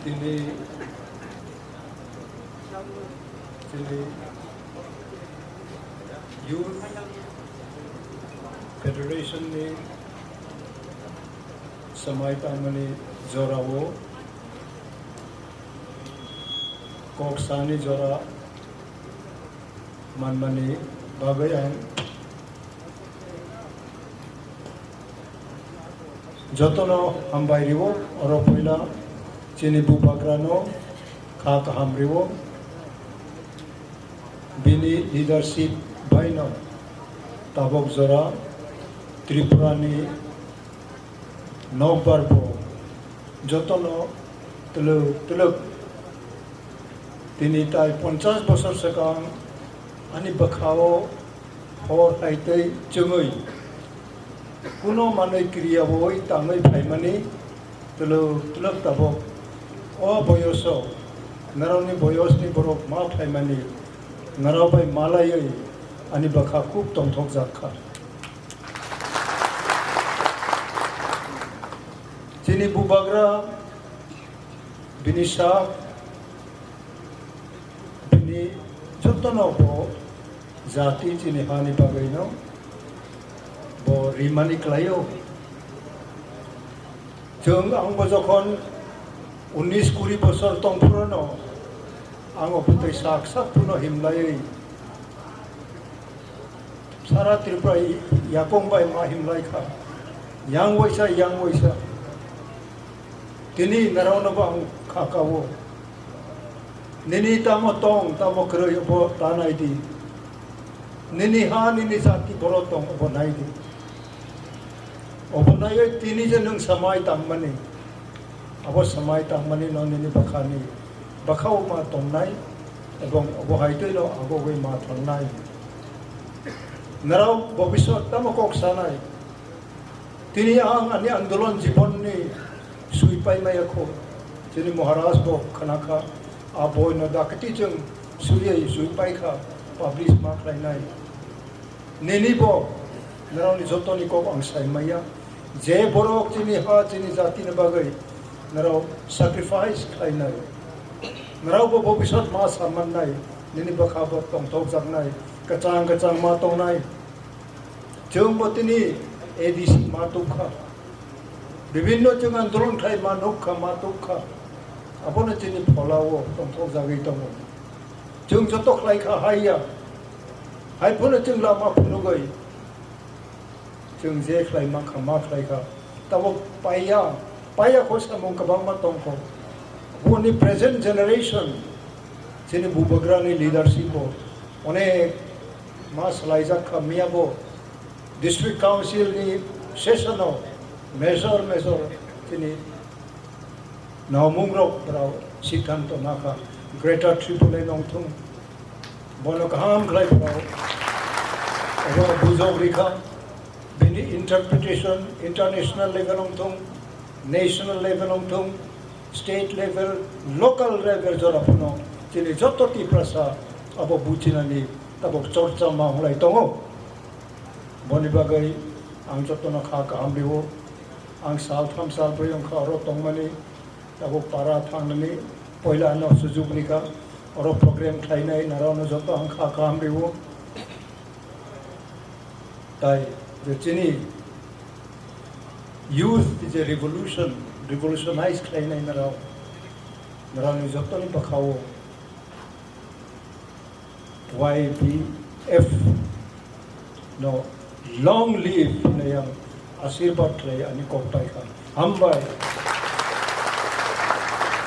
Tini Youth Federation ni samay tamani jorawo koksani jora manmani bagayan jotono hambairiwo oro poila chini bubagrano khak hamriwo bini leadership baino tabok jora Tripurani Nogbarbo jotono tuluk tini tai 50 bosor sekang ani bakhao hor haitei chungui kuno manai kriya boi tangai phaimani tuluk tabok o boyoso naroni boyosni borok ma phaimani narabai malayai ani bakha khub tongthok jakha Chini bubagra binisa bini jotono bo jati chini hani bagaino bo rimani klayo jeng ang bojokhon 19-20 bosor tongpurono ang oputai saksak puno himlai sara Tripura yakong bai ma himlai kha yang waisa Tini naraw bang kakawo Nini tamo tong tamo kroy opo tanay di Nini ha nini sati borotong opo nay di Opo nayo tini janong samay tangmani Apo samay tangmani no nini bakani Bakaw matong nay Ebong opo haytoy no ako ko'y matong nay Naraw bobisot tamo kok sanay Tini ang ani andolon jibon ni Suipai maya ko, jadi Maharaj bo kanaka aboy na dakati jeng suyai suipai ka publish mak lainai. Nini bo naraw ni joto ni ko ang say maya, je borok jini ha jini jati na bagay naraw sacrifice lainai. Naraw bo bobisot ma saman nai, nini ba kabot tong tok jak nai, kacang ma tong nai. Jeng bo tini ADC matuk ka. বিভিন্ন জং আন্দোলন খাই মানুখা মাতুখা আপনা চিনি ফলাও তংথক জাগি দङ जों जत खालायखा हाया हायफोनो जों लामा फुनुगै जों जे खालायमा खामा खालायखा ताबो पाया को सामं गोबां दंखौ बनि प्रेजेन्ट जेनेरेशन जोंनि बुबग्रानि लिडारशिप अनेक मा सालायजाखा मियाबो डिस्ट्रिक्ट काउन्सिलनि सेसनाव मेजर जोंनि नावमुंग्राव सिद्धांत नाखा ग्रेटर ट्रिपुल नंथुं बनो गाहाम खालायफोराव एबा बुजौरिखा बेनि इंटरप्रिटेशन इंटरनेशनल लेवल नंथुं नेशनल लेवल नंथुं स्टेट लेवल लोकल लेवल जराफोरनो दिनै जत टिप्रासा अब बुजिनानै ताबक चर्चा मावलाय दङ बनि बागै आं जतन खा गाहाम बेव आं सालथाम सालब्रै अंखा अर दंमानि ताबक पारा थांनानै पहिला न सुजुगनिका अर प्रग्राम खालायनाय नारावनो जत आं खा गाहाम बेव ताई जोंनि youth is a revolutionize खालायनाय नारावनो जतनि बाखावो YPF no long live nayang आशीर्वाद रे आणि कोपताय का हामबाय